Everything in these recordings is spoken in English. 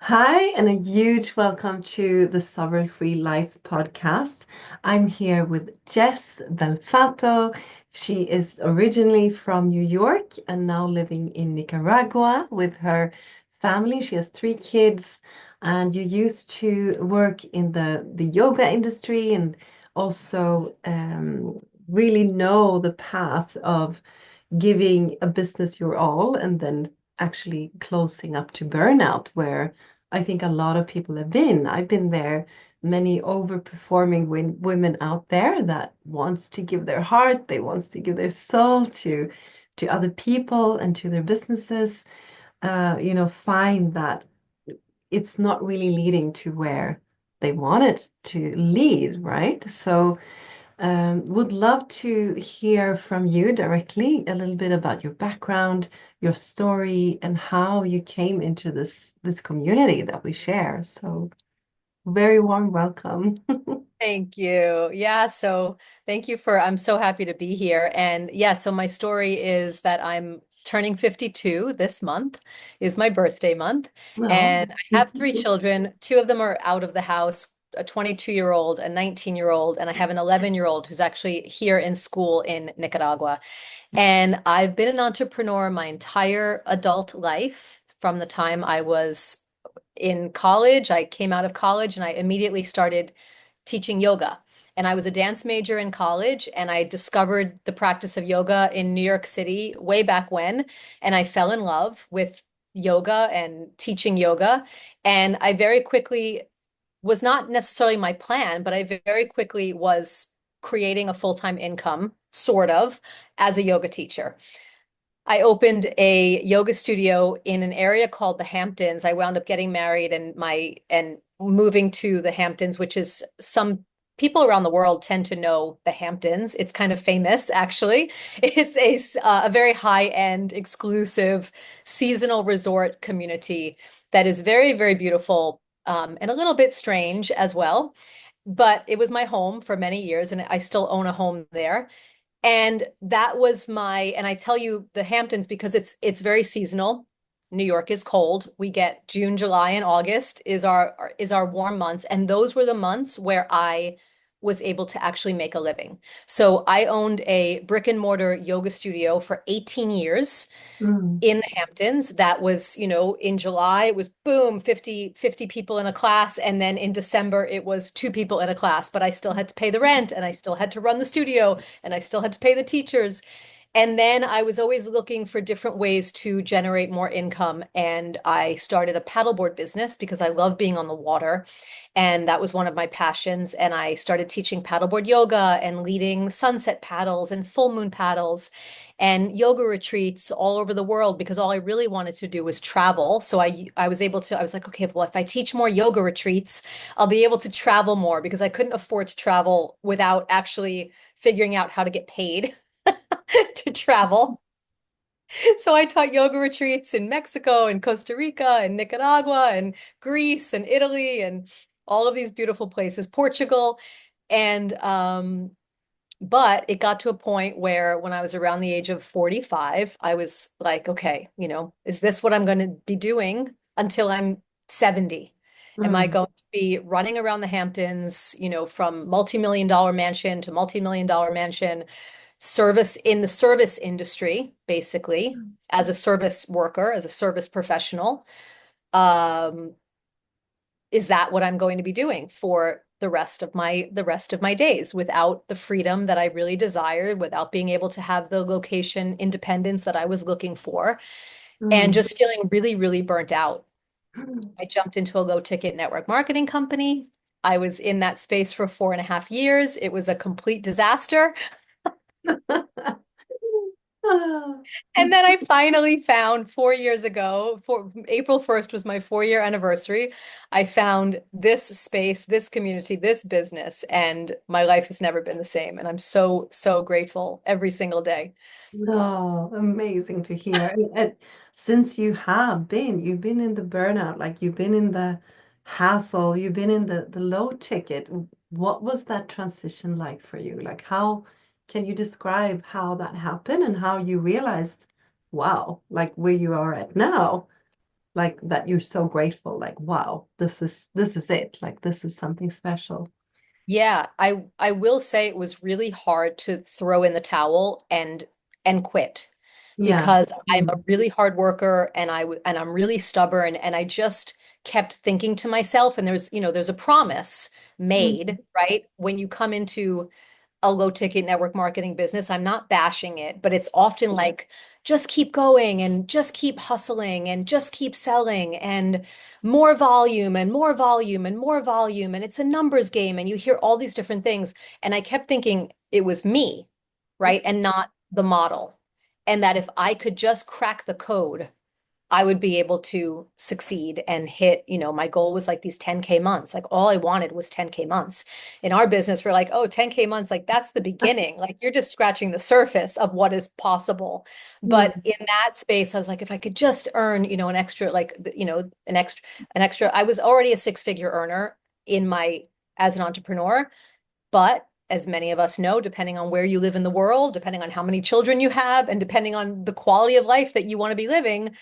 Hi, and a huge welcome to the Sovereign Free Life podcast. I'm here with Jess Bellofatto. She is originally from New York and now living in Nicaragua with her family. She has three kids, and you used to work in the yoga industry and also really know the path of giving a business your all and then actually closing up to burnout, where I think a lot of people have been. I've been there, many overperforming women out there that wants to give their heart, they wants to give their soul to other people and to their businesses, find that it's not really leading to where they want it to lead, right? So would love to hear from you directly a little bit about your background, your story, and how you came into this community that we share. So very warm welcome. Thank you. Thank you I'm so happy to be here. And so my story is that I'm turning 52 this month is my birthday month. Well, And I have three children. Two of them are out of the house, a 22-year-old, a 19-year-old, and I have an 11-year-old who's actually here in school in Nicaragua. And I've been an entrepreneur my entire adult life from the time I was in college. I came out of college and I immediately started teaching yoga. And I was a dance major in college, and I discovered the practice of yoga in New York City way back when. And I fell in love with yoga and teaching yoga. And I very quickly was not necessarily my plan, but I very quickly was creating a full-time income, sort of, as a yoga teacher. I opened a yoga studio in an area called the Hamptons. I wound up getting married and moving to the Hamptons, which is some people around the world tend to know the Hamptons. It's kind of famous, actually. It's a very high-end, exclusive, seasonal resort community that is very, very beautiful, and a little bit strange as well. But it was my home for many years, and I still own a home there. And and I tell you the Hamptons because it's very seasonal. New York is cold. We get June, July, and August is our warm months. And those were the months where I was able to actually make a living. So I owned a brick and mortar yoga studio for 18 years mm, in the Hamptons. That was, in July, it was boom, fifty people in a class. And then in December, it was two people in a class, but I still had to pay the rent and I still had to run the studio and I still had to pay the teachers. And then I was always looking for different ways to generate more income. And I started a paddleboard business because I love being on the water. And that was one of my passions. And I started teaching paddleboard yoga and leading sunset paddles and full moon paddles and yoga retreats all over the world because all I really wanted to do was travel. So I was like, okay, well, if I teach more yoga retreats, I'll be able to travel more because I couldn't afford to travel without actually figuring out how to get paid to travel. So I taught yoga retreats in Mexico and Costa Rica and Nicaragua and Greece and Italy and all of these beautiful places, Portugal. And but it got to a point where when I was around the age of 45, I was like, okay, is this what I'm going to be doing until I'm 70? Am I mm, going to be running around the Hamptons, from multi-million dollar mansion to multi-million dollar mansion, service in the service industry, basically, as a service worker, as a service professional? Um, is that what I'm going to be doing for the rest of my days without the freedom that I really desired, without being able to have the location independence that I was looking for, and mm. just feeling really, really burnt out? I jumped into a low ticket network marketing company. I was in that space for 4.5 years. It was a complete disaster. Ah, And then I finally found 4 years ago, for April 1st was my 4 year anniversary. I found this space, this community, this business, and my life has never been the same. And I'm so, so grateful every single day. no, amazing to hear. And since you've been in the burnout, like you've been in the hassle, you've been in the low ticket. What was that transition like for you? Like, how can you describe how that happened and how you realized, wow, like where you are at now? like that you're so grateful, like, wow, this is it. Like this is something special. Yeah, I will say it was really hard to throw in the towel and quit Yeah. because I'm a Mm. really hard worker and I'm really stubborn and I just kept thinking to myself and there's a promise made, Mm. right? When you come into a low ticket network marketing business. I'm not bashing it, but it's often like just keep going and just keep hustling and just keep selling and more volume and more volume and more volume. And it's a numbers game. And you hear all these different things. And I kept thinking it was me, right? And not the model. And that if I could just crack the code, I would be able to succeed and hit, my goal was like these 10K months. Like all I wanted was 10K months. In our business, we're like, oh, 10K months, like that's the beginning. Like you're just scratching the surface of what is possible. But Mm. in that space, I was like, if I could just earn, an extra, like, an extra, I was already a six-figure earner as an entrepreneur. But as many of us know, depending on where you live in the world, depending on how many children you have, and depending on the quality of life that you want to be living,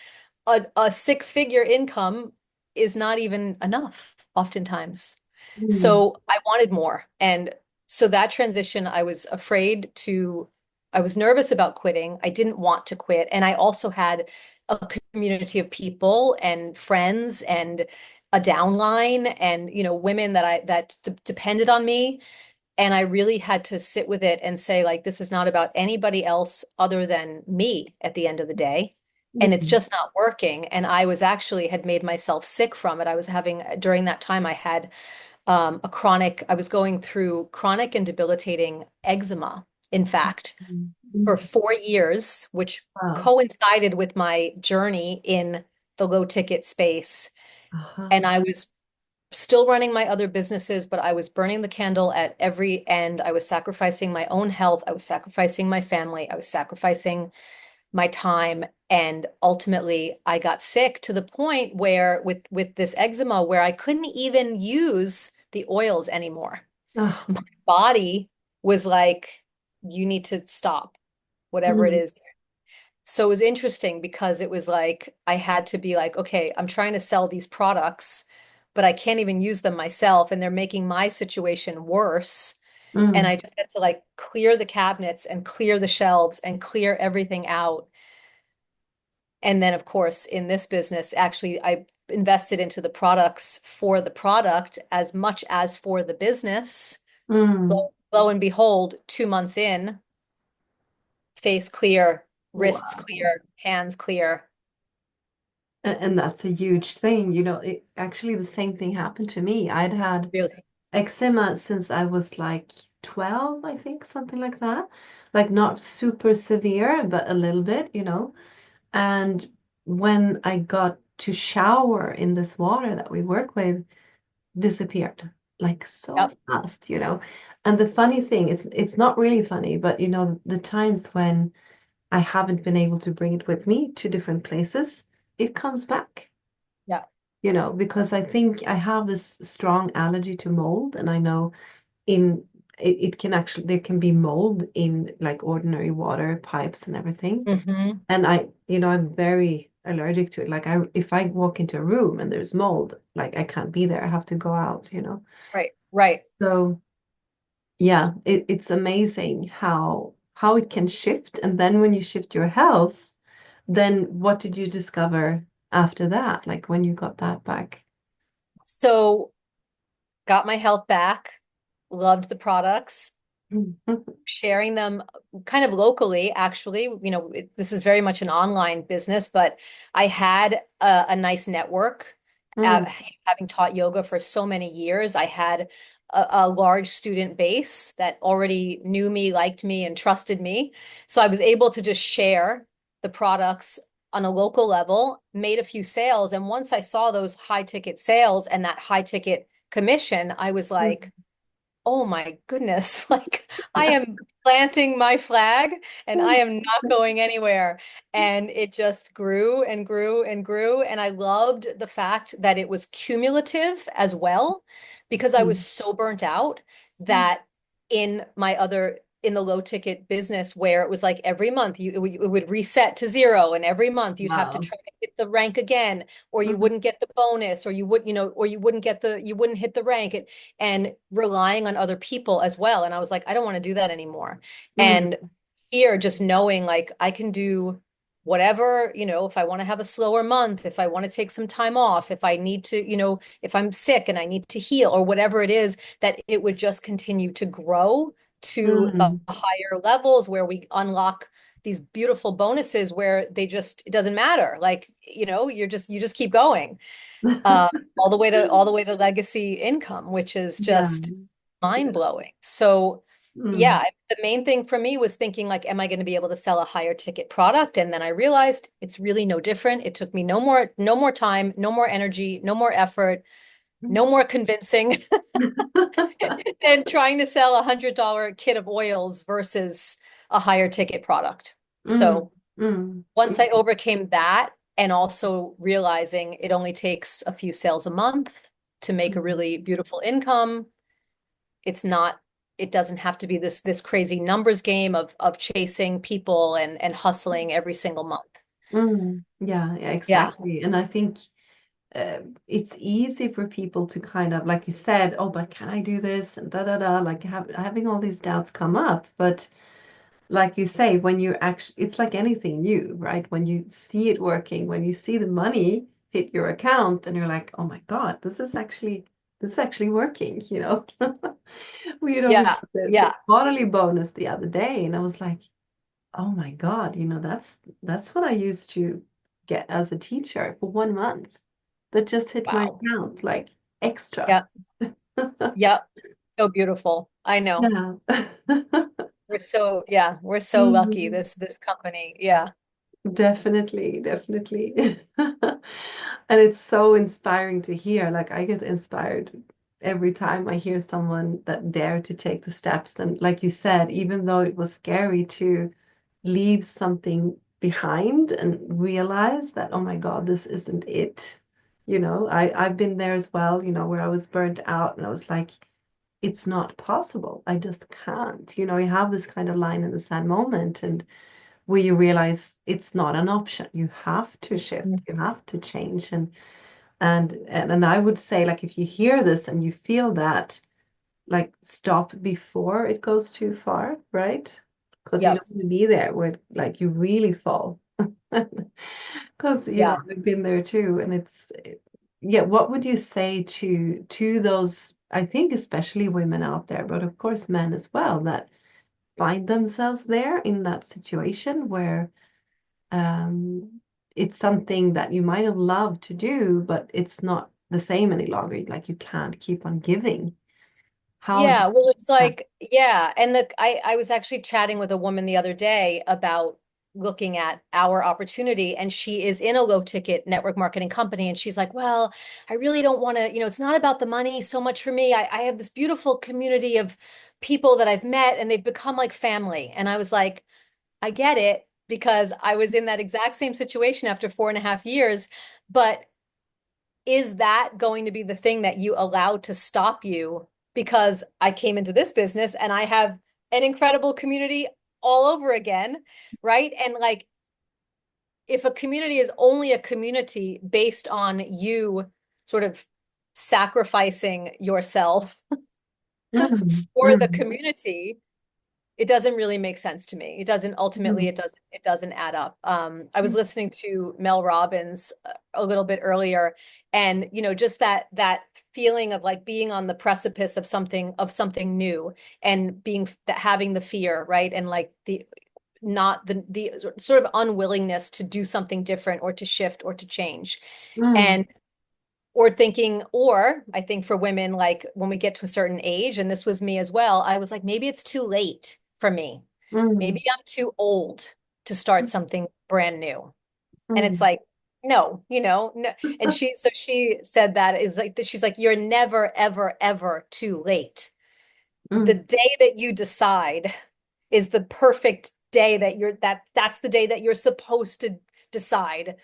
a six-figure income is not even enough oftentimes. Mm. So I wanted more. And so that transition, I was nervous about quitting. I didn't want to quit. And I also had a community of people and friends and a downline and, women that depended on me. And I really had to sit with it and say, like, this is not about anybody else other than me at the end of the day. And it's Mm. just not working. And I was actually had made myself sick from it. I was having, during that time, I had I was going through chronic and debilitating eczema, in fact, Mm. for Mm. 4 years, which Wow. coincided with my journey in the low ticket space. Uh-huh. And I was still running my other businesses, but I was burning the candle at every end. I was sacrificing my own health. I was sacrificing my family. I was sacrificing my time. And ultimately, I got sick to the point where with this eczema where I couldn't even use the oils anymore. Ah. My body was like, you need to stop, whatever it Mm. is. So it was interesting because it was like I had to be like, okay, I'm trying to sell these products, but I can't even use them myself, and they're making my situation worse. And Mm. I just had to like clear the cabinets and clear the shelves and clear everything out. And then, of course, in this business, actually, I invested into the products for the product as much as for the business. Mm. Lo and behold, 2 months in, face clear, wrists Wow. clear, hands clear. And that's a huge thing. Actually, the same thing happened to me. I'd had Really. eczema since I was like 12, I think, something like that. Like not super severe, but a little bit. And when I got to shower in this water that we work with, disappeared like so Yep. fast. And the funny thing, it's not really funny, but the times when I haven't been able to bring it with me to different places, it comes back. Yeah. Because I think I have this strong allergy to mold, and I know in it can actually there can be mold in like ordinary water pipes and everything. Hmm. And I'm very allergic to it. Like if I walk into a room and there's mold, like I can't be there. I have to go out. Right. Right. So yeah, it's amazing how it can shift. And then when you shift your health, then what did you discover after that? Like when you got that back? So got my health back, loved the products, sharing them kind of locally, actually. This is very much an online business, but I had a nice network. Mm. Having taught yoga for so many years, I had a large student base that already knew me, liked me, and trusted me. So I was able to just share the products on a local level, made a few sales. And once I saw those high ticket sales and that high ticket commission, I was Mm. like, oh my goodness, like I am planting my flag and I am not going anywhere. And it just grew and grew and grew. And I loved the fact that it was cumulative as well, because I was Mm. so burnt out that in my other in the low ticket business where it was like every month it would reset to zero, and every month you'd have to Wow. try to hit the rank again, or you Mhm. wouldn't get the bonus, or you wouldn't get you wouldn't hit the rank, and relying on other people as well. And I was like, I don't want to do that anymore. And Mm. here, just knowing like I can do whatever, if I want to have a slower month, if I want to take some time off, if I need to, if I'm sick and I need to heal, or whatever it is, that it would just continue to grow to Mm. higher levels where we unlock these beautiful bonuses where it doesn't matter. Like, you just keep going, uh, all the way to legacy income, which is Yeah. just Yeah. mind blowing. So Mm. yeah, the main thing for me was thinking like, am I going to be able to sell a higher ticket product? And then I realized it's really no different. It took me no more time, no more energy, no more effort, no more convincing and trying to sell $100 kit of oils versus a higher ticket product. Mm. So Mm. once I overcame that, and also realizing it only takes a few sales a month to make a Mm. really beautiful income, it's not, it doesn't have to be this crazy numbers game of chasing people and hustling every single month. Mm. Yeah, yeah, Yeah. exactly. And I think it's easy for people to kind of, like you said, oh, but can I do this? And da da da, like having all these doubts come up. But like you say, when you actually, it's like anything new, right? When you see it working, when you see the money hit your account, and you're like, oh my God, this is actually working, you know. We Yeah. got the Yeah. quarterly bonus the other day, and I was like, oh my God, that's what I used to get as a teacher for 1 month. That just hit my Wow. account like extra. Yeah. Yeah. So beautiful. I know. Yeah. We're so lucky, Mhm. this company. Yeah. Definitely, definitely. And it's so inspiring to hear. Like I get inspired every time I hear someone that dared to take the steps. And like you said, even though it was scary to leave something behind and realize that, oh my God, this isn't it. I've been there as well, where I was burnt out and I was like, it's not possible. I just can't. You have this kind of line in the sand moment, and where you realize it's not an option. You have to shift, Mm. you have to change. And I would say, like, if you hear this and you feel that, like, stop before it goes too far, right? Because you Yep. don't want to be there where like you really fall. Because Yeah. I've been there too. And yeah, what would you say to those, I think especially women out there, but of course men as well, that find themselves there in that situation where um, it's something that you might have loved to do, but it's not the same any longer. Like you can't keep on giving. How do Yeah, well, you it's that? like, yeah, and I was actually chatting with a woman the other day about looking at our opportunity, and she is in a low ticket network marketing company, and she's like, well, I really don't want to, it's not about the money so much for me. I have this beautiful community of people that I've met, and they've become like family. And I was like, I get it, because I was in that exact same situation after 4.5 years, but is that going to be the thing that you allow to stop you? Because I came into this business and I have an incredible community all over again, right? And like, if a community is only a community based on you sort of sacrificing yourself Mm, for the mm, community, it doesn't really make sense to me. It doesn't ultimately, mm, it doesn't add up. I was mm, listening to Mel Robbins a little bit earlier, and just that feeling of like being on the precipice of something new, and having the fear, right? And like the not the sort of unwillingness to do something different, or to shift, or to change. mm, And or thinking, or I think for women, like when we get to a certain age, and this was me as well, I was like, maybe it's too late for me. mm, Maybe I'm too old to start something brand new. And it's mm, like, no, no. And she said that is like, she's like, you're never, ever, ever too late. The mm, day that you decide is the perfect day that's the day that you're supposed to decide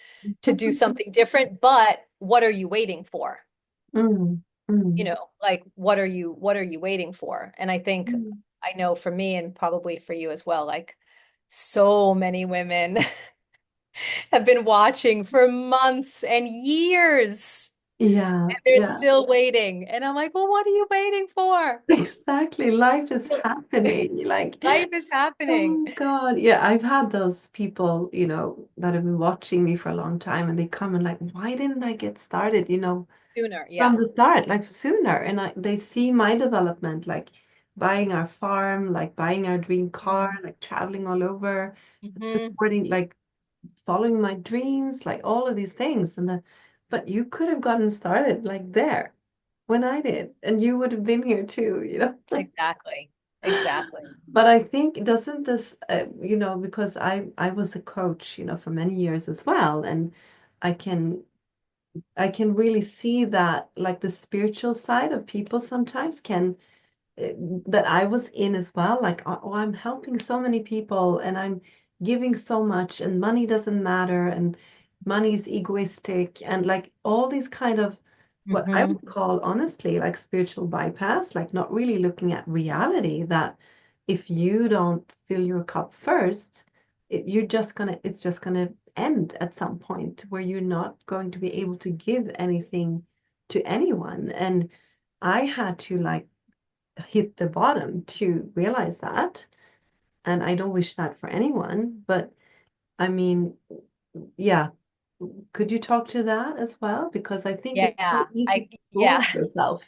to do something different. But what are you waiting for? mm, mm, Like, what are you waiting for? And I think mm. I know for me and probably for you as well, like so many women have been watching for months and years, Yeah, and they're yeah. still waiting. And I'm like, well, what are you waiting for? Exactly. Life is happening. Like, Life is happening oh God. Yeah, I've had those people, that have been watching me for a long time and they come and like, why didn't I get started, sooner. from Yeah. the start, like sooner? And they see my development, like buying our farm, like buying our dream car, like traveling all over, Mm-hmm. supporting, like following my dreams, like all of these things. And then, but you could have gotten started like there when I did, and you would have been here too. Exactly. Exactly. But I think doesn't this, because I was a coach, for many years as well, and I can I can really see that like the spiritual side of people sometimes can uh, that I was in as well. Like, oh, I'm helping so many people and I'm giving so much, and money doesn't matter, and money is egoistic, and like all these kind of what I Mm-hmm. would call honestly like spiritual bypass, like not really looking at reality that if you don't fill your cup first, it's just gonna end at some point where you're not going to be able to give anything to anyone. And I had to like hit the bottom to realize that. And I don't wish that for anyone. But I mean, yeah, could you talk to that as well? Because I think it's so Yeah. easy to Yeah. fool yourself.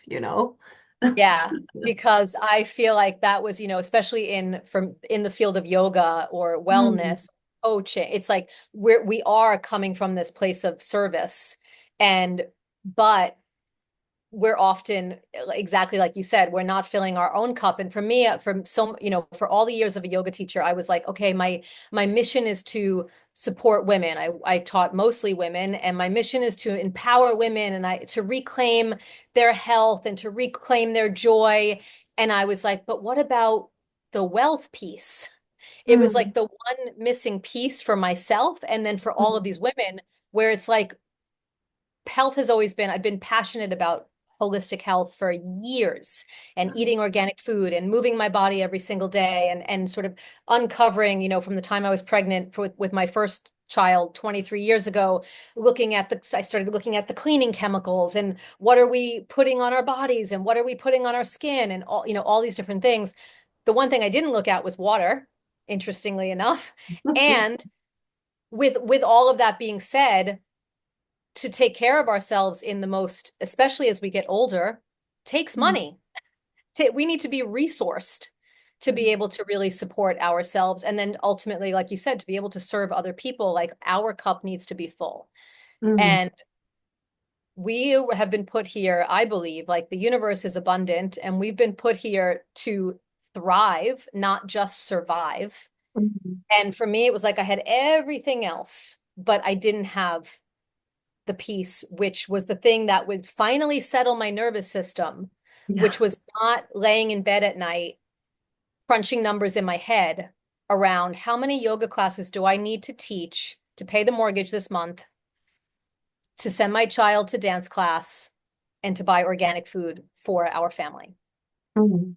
Yeah, because I feel like that was, especially in the field of yoga or Mm, wellness, coaching. It's like we are coming from this place of service, and but we're often exactly like you said, we're not filling our own cup. And for me, for all the years of a yoga teacher, I was like, okay, my mission is to support women. I taught mostly women, and my mission is to empower women and I to reclaim their health and to reclaim their joy. And I was like, but what about the wealth piece? It was mm, like the one missing piece for myself, and then for all of mm, these women, where it's like health has always been, I've been passionate about holistic health for years, and eating organic food and moving my body every single day, and sort of uncovering, from the time I was pregnant with my first child 23 years ago, I started looking at the cleaning chemicals and what are we putting on our bodies and what are we putting on our skin and all these different things. The one thing I didn't look at was water, interestingly enough. And with all of that being said, to take care of ourselves in the most, especially as we get older, takes mm, money. We need to be resourced to be mm, able to really support ourselves. And then ultimately, like you said, to be able to serve other people, like our cup needs to be full. mm, And we have been put here, I believe, like the universe is abundant, and we've been put here to thrive, not just survive. mm. And for me, it was like I had everything else, but I didn't have the piece, which was the thing that would finally settle my nervous system, Yeah. which was not laying in bed at night, crunching numbers in my head around how many yoga classes do I need to teach to pay the mortgage this month, to send my child to dance class, and to buy organic food for our family. Mm,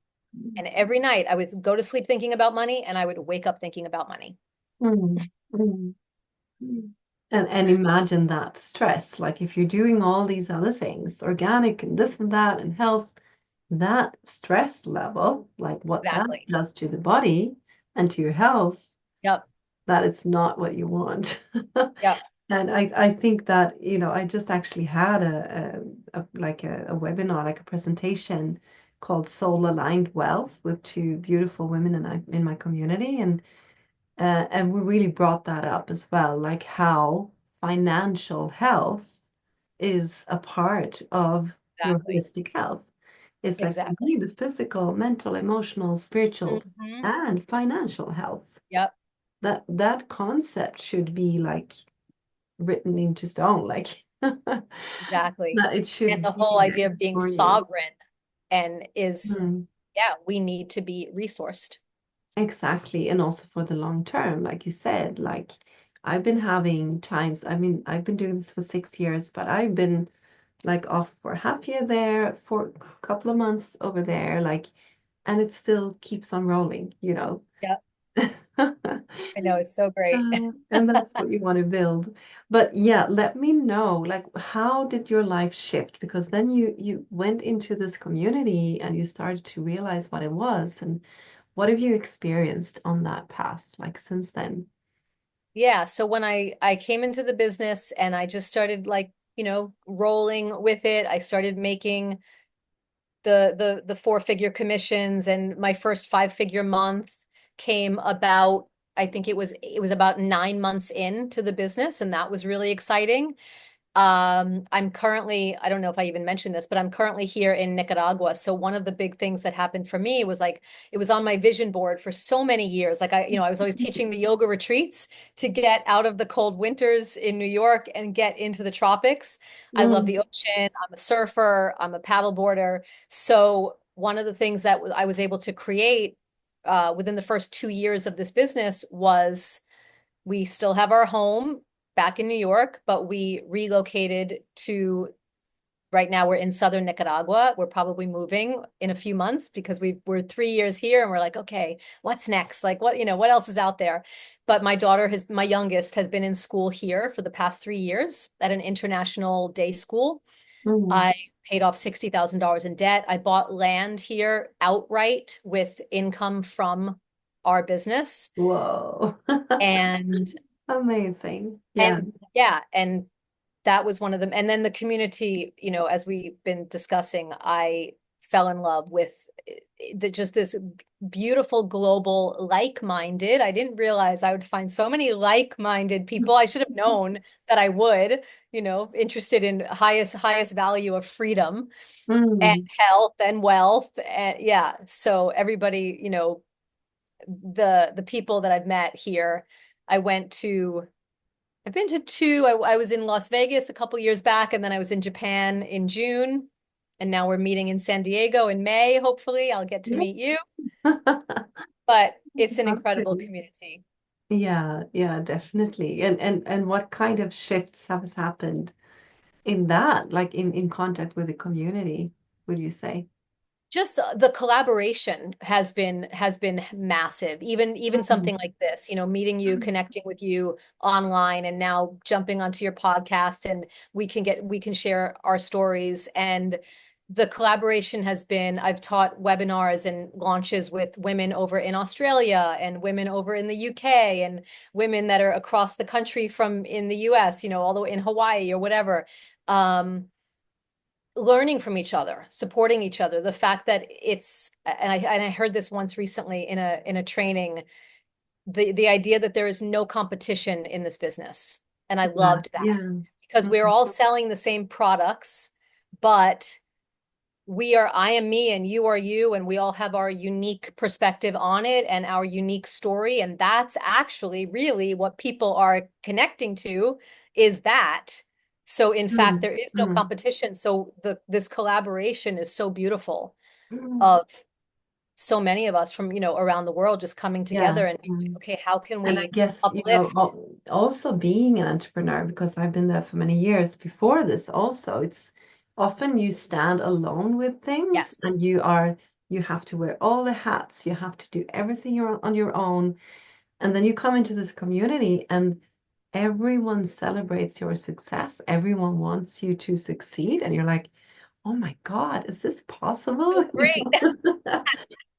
And every night I would go to sleep thinking about money, and I would wake up thinking about money. mm, mm, mm. And imagine that stress, like if you're doing all these other things, organic and this and that and health, that stress level, like what that Exactly. does to the body and to your health, Yep. that is not what you want. Yep. And I think that, I just actually had a webinar, like a presentation called Soul Aligned Wealth with two beautiful women in my community. And we really brought that up as well, like how financial health is a part of your Exactly. holistic health. It's like you Exactly. need the physical, mental, emotional, spiritual, Hmm. and financial health. Yep. That concept should be like written into stone, like that Exactly. it And should the be whole idea there of being for you. sovereign and is, Mm, yeah, we need to be resourced. exactly. And also for the long term, like you said, like I've been having times, I've been doing this for 6 years, but I've been like off for half year there, for a couple of months over there, like and it still keeps on rolling, you know. Yeah, I know it's so great. And that's what you want to build. But yeah, let me know, like, how did your life shift? Because then you went into this community and you started to realize what it was, and what have you experienced on that path, like since then? Yeah, so when I came into the business and I just started like, rolling with it, I started making the four-figure commissions, and my first five-figure month came about, I think it was about 9 months into the business, and that was really exciting. I'm currently, I don't know if I even mentioned this, but I'm currently here in Nicaragua. So one of the big things that happened for me was like, it was on my vision board for so many years. Like I was always teaching the yoga retreats to get out of the cold winters in New York and get into the tropics. I love Mm, the ocean. I'm a surfer. I'm a paddleboarder. So one of the things that I was able to create within the first 2 years of this business was we still have our home back in New York, but we relocated to right now we're in southern Nicaragua. We're probably moving in a few months because we're 3 years here and we're like, okay, what's next? Like what else is out there? But my youngest has been in school here for the past 3 years at an international day school. mm. I paid off $60,000 in debt. I bought land here outright with income from our business. Whoa. And Amazing. Yeah. and yeah, and that was one of them. And then the community, as we've been discussing, I fell in love with just this beautiful global like-minded. I didn't realize I would find so many like-minded people. I should have known that I would, interested in highest value of freedom and Mm. health and wealth. And yeah, so everybody, the people that I've met here, I went to I've been to two. I was in Las Vegas a couple years back, and then I was in Japan in June. And now we're meeting in San Diego in May. Hopefully, I'll get to Yep. meet you. But it's an Love incredible to. community. Yeah, yeah, definitely. And what kind of shifts have happened in that, like in contact with the community, would you say? Just the collaboration has been massive. Even Mm. something like this, meeting you, connecting with you online, and now jumping onto your podcast, and we can share our stories. And the collaboration has been, I've taught webinars and launches with women over in Australia and women over in the UK and women that are across the country from in the US, all the way in Hawaii or whatever. Learning from each other, supporting each other. The fact that and I heard this once recently in a training, the idea that there is no competition in this business. And I Yeah, loved that yeah. because we're Mm. all selling the same products, but I am me and you are you, and we all have our unique perspective on it and our unique story. And that's actually really what people are connecting to is that. So in fact, Mm. there is no Mm. competition. So this collaboration is so beautiful Mm. of so many of us from, around the world just coming Yeah. together and Mm. okay, how can And I we guess, uplift? also being an entrepreneur, because I've been there for many years before this also, it's often you stand alone with things Yes. and you have to wear all the hats, you have to do everything on your own. And then you come into this community and everyone celebrates your success. Everyone wants you to succeed. And you're like, oh my God, is this possible? Feels great. And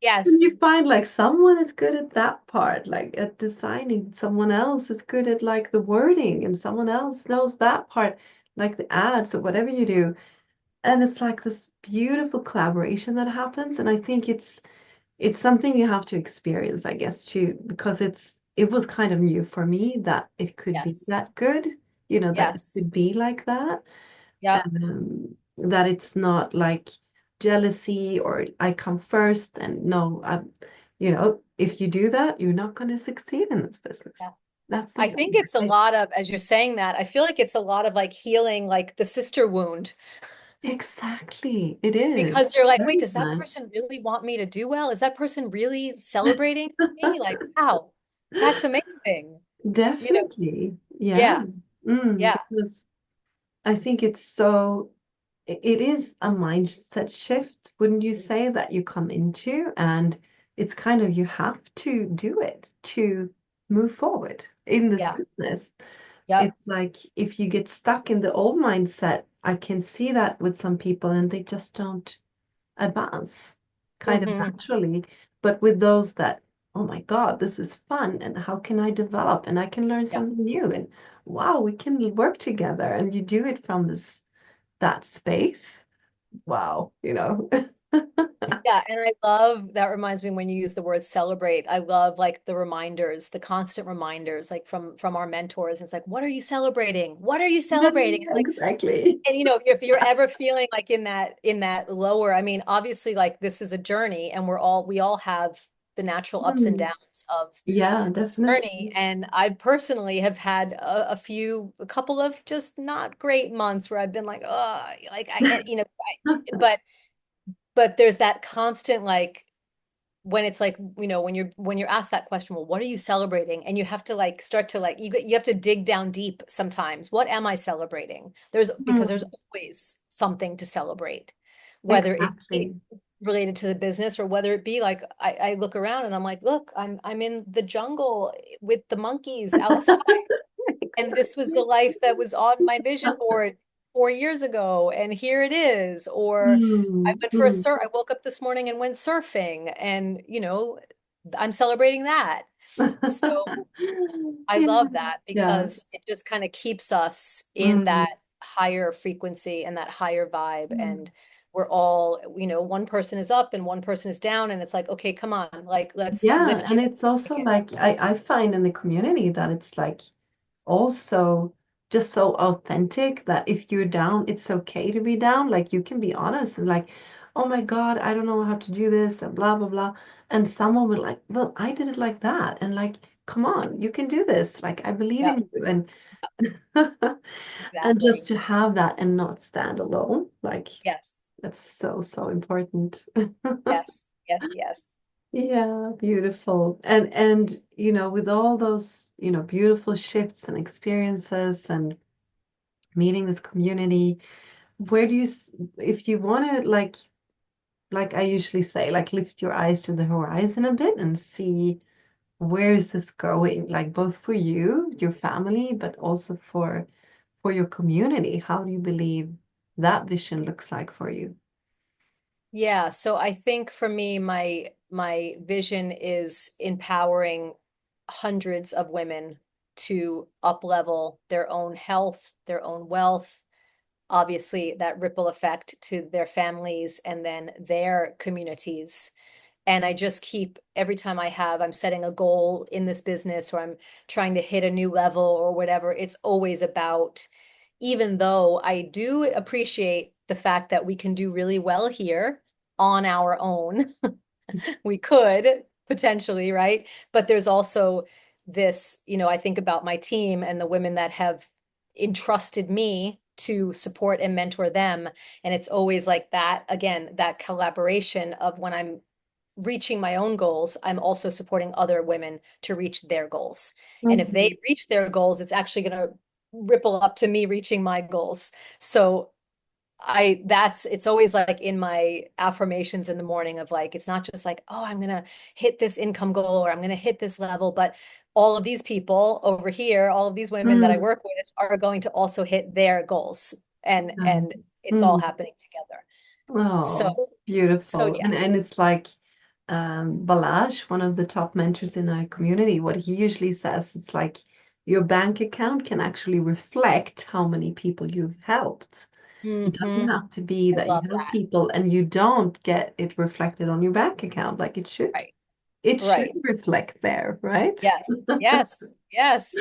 Yes. you find like someone is good at that part, like at designing, someone else is good at like the wording, and someone else knows that part, like the ads or whatever you do. And it's like this beautiful collaboration that happens. And I think it's something you have to experience, I guess, too, because it was kind of new for me that it could be Yes. that good, that it Yes. could be like that. Yep. That it's not like jealousy or I come first and no, if you do that, you're not going to succeed in this business. Yeah. That's the I thing, think it's a right? lot of, as you're saying that, I feel like it's a lot of like healing, like the sister wound, Exactly. It is because you're like, wait, very does that much. person really want me to do well? Is that person really celebrating me? Like, wow, that's amazing. You know, Definitely. Yeah. yeah, Mm, yeah, because I think it's so. it is a mindset shift, wouldn't you say, that you come into, and it's kind of you have to do it to move forward in this Yeah. business. Yep. It's like if you get stuck in the old mindset, I can see that with some people and they just don't advance kind of Hmm. naturally. But with those that, oh my God, this is fun, and how can I develop and I can learn Yep. something new, and wow, we can work together, and you do it from this that space. Wow, you know. Yeah, and I love that reminds me when you use the word celebrate. I love like the reminders, the constant reminders, like from our mentors. It's like, what are you celebrating? What are you Yeah, celebrating? Like, exactly. and if you're ever feeling like in that lower, I mean, obviously, like this is a journey, and we all have the natural ups and Hmm. downs of Yeah, journey. definitely. And I personally have had a couple of just not great months where I've been like, oh, like but there's that constant like when it's like when you're asked that question, well, what are you celebrating, and you have to like start to like you have to dig down deep sometimes. What am I celebrating? Because there's Hmm. always something to celebrate, whether it be Exactly. related to the business or whether it be like I look around and I'm like, look, I'm in the jungle with the monkeys outside, and this was the life that was on my vision board 4 years ago, and here it is. Or I Hmm. went for a Hmm. surf. I woke up this morning and went surfing, and I'm celebrating that. So I Yeah, love that yeah. because it just kind of keeps us in Hmm. that higher frequency and that higher vibe. Hmm. And we're all, one person is up and one person is down, and it's like, okay, come on, like let's Yeah, lift and your it's also ticket. like I find in the community that it's like also just so authentic that if you're down, it's okay to be down. Like you can be honest and like, oh my God, I don't know how to do this and blah blah blah. And someone would like, well, I did it like that. And like, come on, you can do this. Like I believe Yeah, in you. And and just exactly. to have that and not stand alone, like Yes. that's so, so important. Yes, yes, yes. Yeah, beautiful. And with all those, beautiful shifts and experiences and meeting this community, where do if you want to like I usually say, like lift your eyes to the horizon a bit and see where is this going, like both for you, your family, but also for your community. How do you believe that vision looks like for you? Yeah, so I think for me, my vision is empowering hundreds of women to up level their own health, their own wealth, obviously that ripple effect to their families and then their communities. And I just keep every time I'm setting a goal in this business or I'm trying to hit a new level or whatever, it's always about, even though I do appreciate the fact that we can do really well here on our own, we could potentially, right? But there's also this, I think about my team and the women that have entrusted me to support and mentor them. And it's always like that, again, that collaboration of when I'm reaching my own goals, I'm also supporting other women to reach their goals. And if they Mhm. reach their goals, it's actually going to ripple up to me reaching my goals. So it's always like in my affirmations in the morning of like, it's not just like, oh, I'm going to hit this income goal or I'm going to hit this level, but all of these people over here, all of these women that I Mm. work with are going to also hit their goals, and it's all Mm. happening together. So, Oh, so beautiful. yeah. And it's like Balazs, one of the top mentors in our community, what he usually says, it's like your bank account can actually reflect how many people you've helped. It doesn't Hmm. have to be I that you love help that. people and you don't get it reflected on your bank account like it should. Right. It should Right. reflect there, right? Yes. Yes. Yes.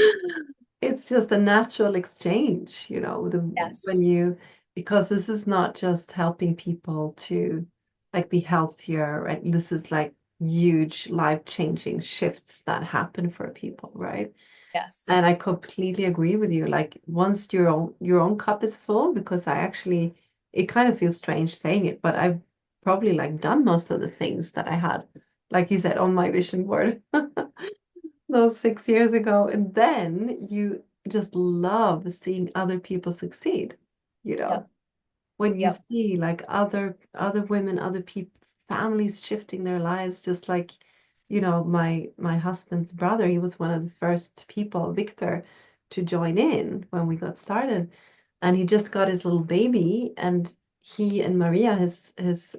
It's just a natural exchange, when Yes. you, because this is not just helping people to like be healthier, right? This is like huge life-changing shifts that happen for people, right? Yes. And I completely agree with you. Like once your own cup is full, because it kind of feels strange saying it, but I've probably like done most of the things that I had, like you said, on my vision board those 6 years ago. And then you just love seeing other people succeed, you know? Yep. when you Yep. see like other women, other people, families shifting their lives, just like, my husband's brother, he was one of the first people, Victor, to join in when we got started, and he just got his little baby, and he and Maria, his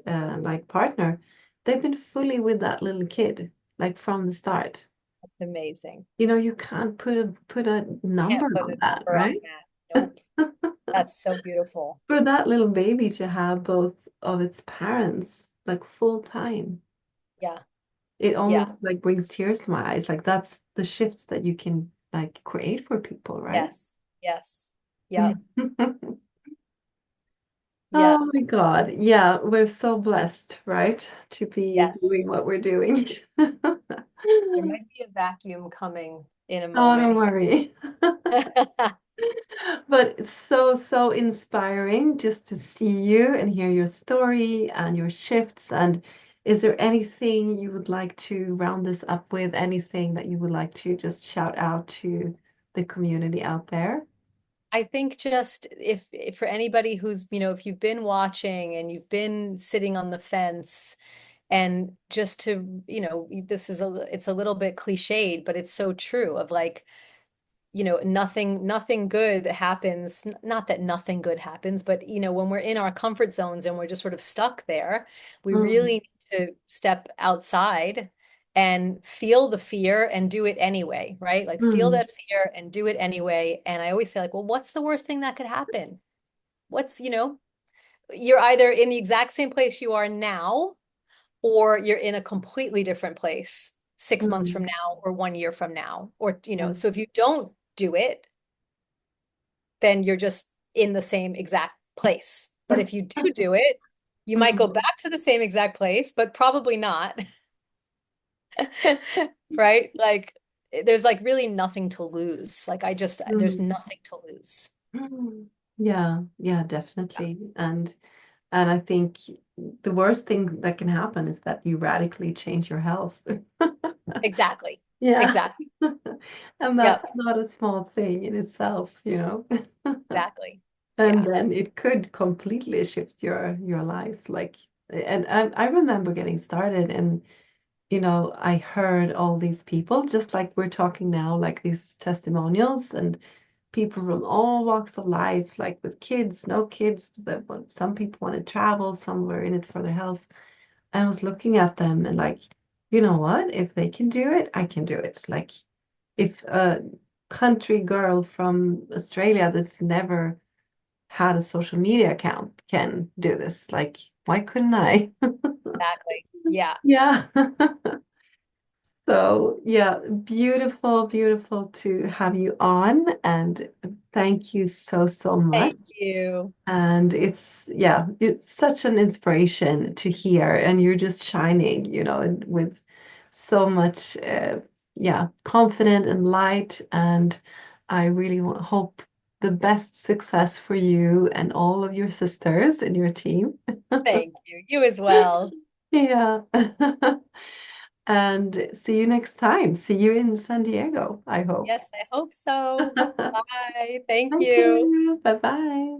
like partner, they've been fully with that little kid like from the start. That's amazing. You can't put a number Can't put on a that, number on right? that. Nope. That's so beautiful. For that little baby to have both of its parents like full time, Yeah. it Yeah. almost like brings tears to my eyes. Like that's the shifts that you can like create for people, right? Yes. Yes. Yep. Oh Yep. my God. Yeah, we're so blessed, right? To be doing Yes. what we're doing. There might be a vacuum coming in a Oh, don't moment worry. here. But it's so, so inspiring just to see you and hear your story and your shifts. And is there anything you would like to round this up with? Anything that you would like to just shout out to the community out there? I think just if for anybody who's, if you've been watching and you've been sitting on the fence and just to, this is it's a little bit cliched, but it's so true of like, nothing good happens. Not that nothing good happens, but when we're in our comfort zones and we're just sort of stuck there, we Mm, really need to step outside and feel the fear and do it anyway, right? Like feel mm, that fear and do it anyway. And I always say like, well, what's the worst thing that could happen? What's, you're either in the exact same place you are now, or you're in a completely different place 6 months from mm, now or 1 year from now. Or, yeah. so if you don't do it, then you're just in the same exact place. But if you do do it, you might go Mm, back to the same exact place, but probably not. Right? Like there's like really nothing to lose. Like there's mm, nothing to lose. mm. Yeah, yeah, Yeah. definitely. And I think the worst thing that can happen is that you radically change your health. Exactly. Yeah. Exactly. And that's Yep. not a small thing in itself. Exactly. And Yeah. then it could completely shift your life. Like, and I remember getting started and, I heard all these people, just like we're talking now, like these testimonials and people from all walks of life, like with kids, no kids, some people want to travel, some were in it for their health. I was looking at them and like, you know what? If they can do it, I can do it. Like if a country girl from Australia that's never had a social media account can do this, like why couldn't I? Exactly. Yeah. Yeah. So, yeah, beautiful, beautiful to have you on, and thank you so, so much. Thank you. And it's such an inspiration to hear, and you're just shining, and with so much, confident and light. And I really hope the best success for you and all of your sisters and your team. Thank you. You as well. Yeah. And see you next time. See you in San Diego, I hope. Yes, I hope so. Bye. Thank Thank you. you. Bye bye.